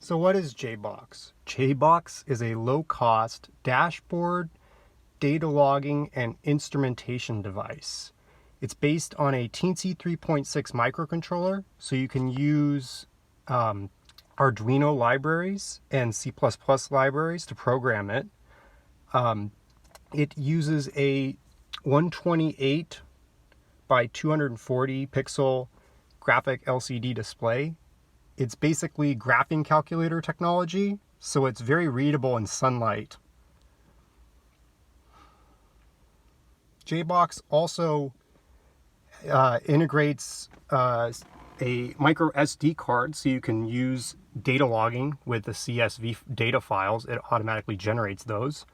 So what is Jbox? Jbox is a low-cost dashboard, data logging, and instrumentation device. It's based on a Teensy 3.6 microcontroller, so you can use Arduino libraries and C++ libraries to program it. It uses a 128 by 240 pixel graphic LCD display. It's basically graphing calculator technology, so it's very readable in sunlight. Jbox also integrates a micro SD card, so you can use data logging with the CSV data files. It automatically generates those.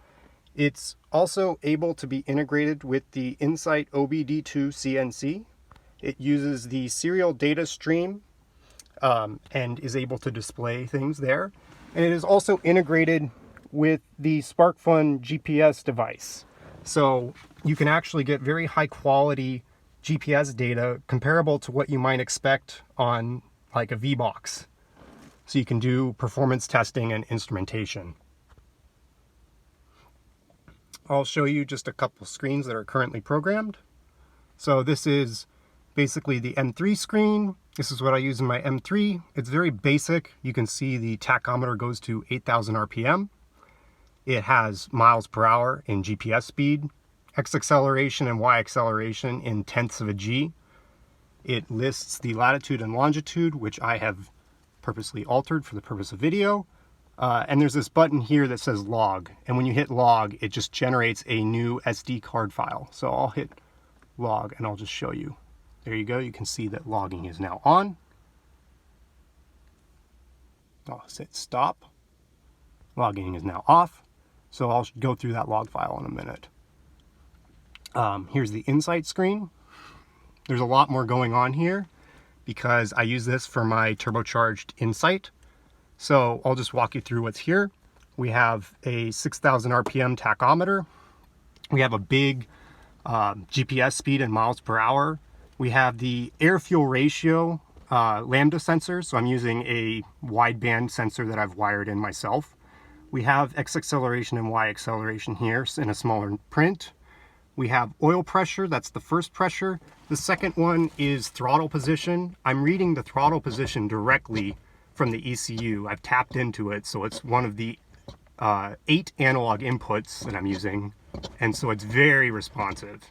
It's also able to be integrated with the Insight OBD2 CNC. It uses the serial data stream and is able to display things there. And it is also integrated with the SparkFun GPS device. So you can actually get very high quality GPS data comparable to what you might expect on like a Vbox. So you can do performance testing and instrumentation. I'll show you just a couple screens that are currently programmed. So this is basically the M3 screen. This is what I use in my M3. It's very basic. You can see the tachometer goes to 8,000 RPM. It has miles per hour in GPS speed, X acceleration and Y acceleration in tenths of a G. It lists the latitude and longitude, which I have purposely altered for the purpose of video. And there's this button here that says log. And when you hit log, it just generates a new SD card file. So I'll hit log and I'll just show you. There you go. You can see that logging is now on. I'll hit stop. Logging is now off. So I'll go through that log file in a minute. Here's the Insight screen. There's a lot more going on here because I use this for my turbocharged Insight. So I'll just walk you through what's here. We have a 6,000 RPM tachometer. We have a big GPS speed in miles per hour. We have the air-fuel ratio lambda sensor, so I'm using a wideband sensor that I've wired in myself. We have X acceleration and Y acceleration here in a smaller print. We have oil pressure, that's the first pressure. The second one is throttle position. I'm reading the throttle position directly from the ECU. I've tapped into it, so it's one of the 8 analog inputs that I'm using, and so it's very responsive.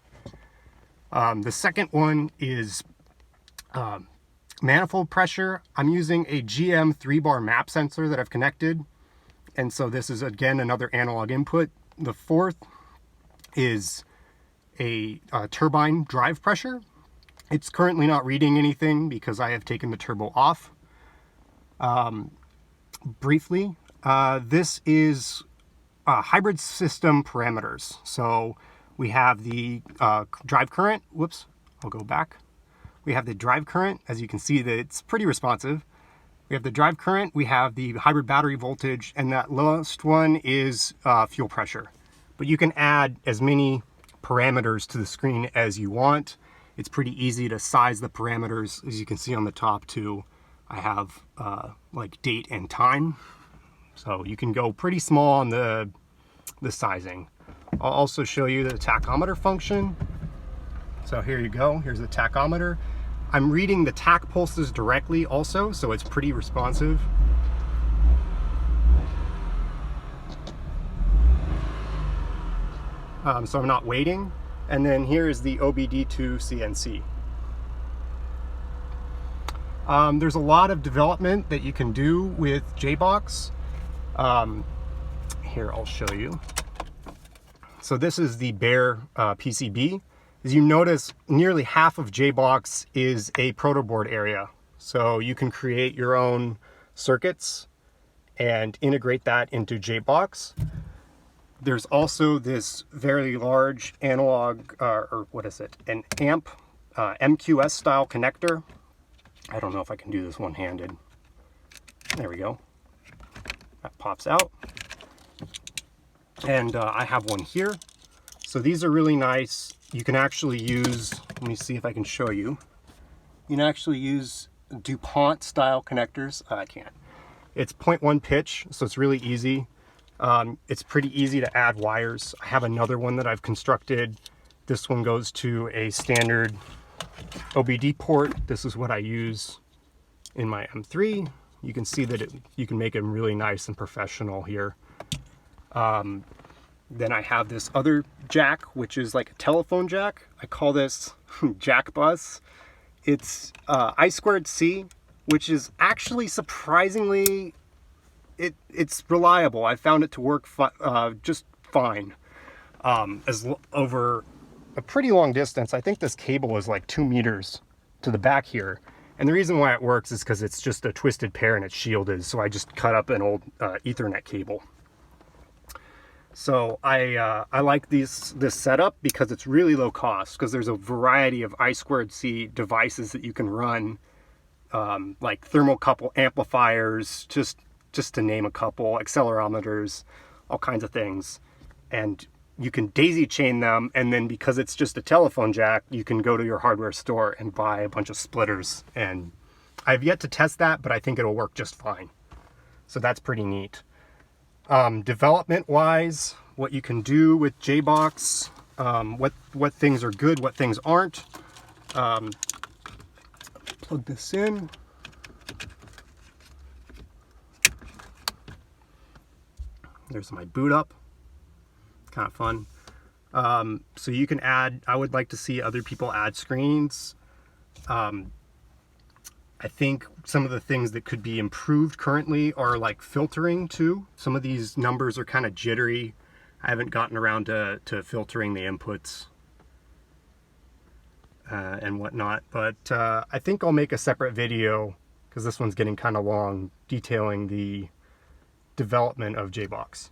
The second one is manifold pressure. I'm using a GM 3-bar map sensor that I've connected, and so this is again another analog input. The fourth is a turbine drive pressure. It's currently not reading anything because I have taken the turbo off. Briefly, this is hybrid system parameters. So we have the drive current. Whoops, I'll go back. We have the drive current. As you can see, that it's pretty responsive. We have the drive current, we have the hybrid battery voltage, and that lowest one is fuel pressure. But you can add as many parameters to the screen as you want. It's pretty easy to size the parameters, as you can see on the top too. I have like date and time, so you can go pretty small on the sizing. I'll also show you the tachometer function. So here you go, here's the tachometer. I'm reading the tach pulses directly also, so it's pretty responsive. So I'm not waiting. And then here is the OBD2 CNC. There's a lot of development that you can do with Jbox. Here, I'll show you. So this is the bare PCB. As you notice, nearly half of Jbox is a protoboard area. So you can create your own circuits and integrate that into Jbox. There's also this very large analog, or what is it, an amp MQS style connector. I don't know if I can do this one-handed. There we go. That pops out. And I have one here. So these are really nice. You can actually use, let me see if I can show you. You can actually use DuPont style connectors. I can't. It's 0.1 pitch, so it's really easy. It's pretty easy to add wires. I have another one that I've constructed. This one goes to a standard OBD port. This is what I use in my M3. You can see that you can make it really nice and professional here. Then I have this other jack, which is like a telephone jack. I call this jack bus. It's I2C, which is actually surprisingly, it's reliable. I found it to work just fine. Over a pretty long distance. I think this cable is like 2 meters to the back here. And the reason why it works is because it's just a twisted pair and it's shielded. So I just cut up an old Ethernet cable. So I like this setup because it's really low cost, because there's a variety of I2C devices that you can run, like thermocouple amplifiers, just to name a couple, accelerometers, all kinds of things. And you can daisy chain them, and then because it's just a telephone jack, you can go to your hardware store and buy a bunch of splitters. And I've yet to test that, but I think it'll work just fine. So that's pretty neat. Development wise, what you can do with Jbox, what things are good, what things aren't. Plug this in. There's my boot up. Kind of fun. So you can add, I would like to see other people add screens. I think some of the things that could be improved currently are like filtering too. Some of these numbers are kind of jittery. I haven't gotten around to filtering the inputs and whatnot, but I think I'll make a separate video, because this one's getting kind of long, detailing the development of Jbox.